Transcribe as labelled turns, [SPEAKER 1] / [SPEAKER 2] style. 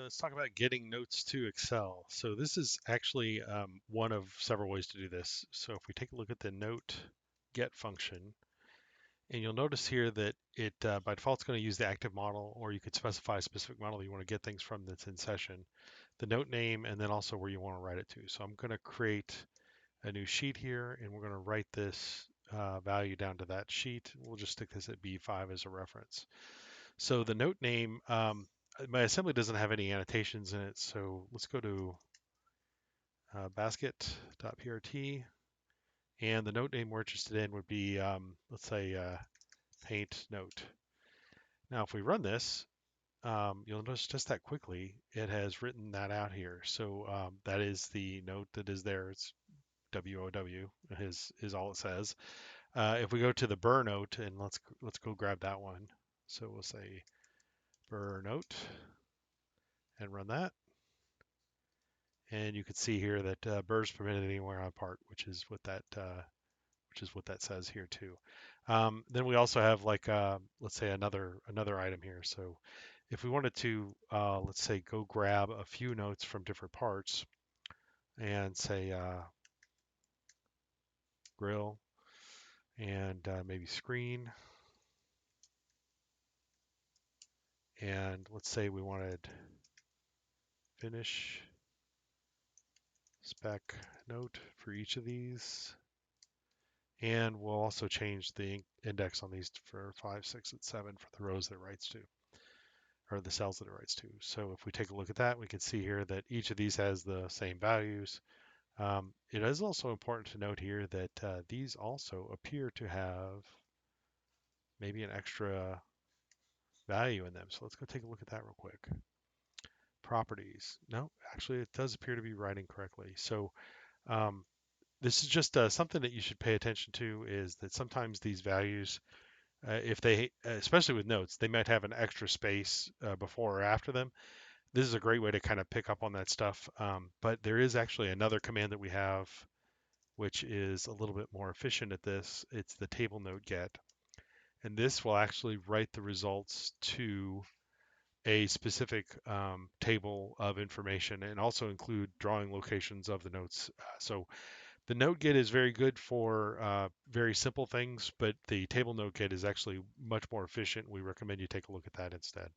[SPEAKER 1] let's talk about getting notes to Excel. So this is actually one of several ways to do this. So if we take a look at the note get function, and you'll notice here that it by default is going to use the active model, or you could specify a specific model you want to get things from that's in session, the note name, and then also where you want to write it to. So I'm going to create a new sheet here, and we're going to write this value down to that sheet. We'll just stick this at B5 as a reference. So the note name, my assembly doesn't have any annotations in it, so let's go to basket.prt, and the note name we're interested in would be, let's say, paint note. Now, if we run this, you'll notice just that quickly, it has written that out here. So that is the note that is there. It's WOW is all it says. If we go to the burr note, and let's go grab that one. So we'll say burr note and run that. And you can see here that burrs permitted anywhere on part, which is what that says here too. Then we also have like let's say another item here. So if we wanted to let's say go grab a few notes from different parts and say grill and maybe screen, and let's say we wanted finish spec note for each of these. And we'll also change the index on these for 5, 6, and 7 for the rows that it writes to, or the cells that it writes to. So if we take a look at that, we can see here that each of these has the same values. It is also important to note here that these also appear to have maybe an extra value in them. So let's go take a look at that real quick. Properties. No, actually it does appear to be writing correctly. So um, this is just something that you should pay attention to, is that sometimes these values, if they, especially with notes, they might have an extra space before or after them. This is a great way to kind of pick up on that stuff. But there is actually another command that we have, which is a little bit more efficient at this. It's the table note get. And this will actually write the results to a specific table of information, and also include drawing locations of the notes. So the note get is very good for very simple things, but the table note get is actually much more efficient. We recommend you take a look at that instead.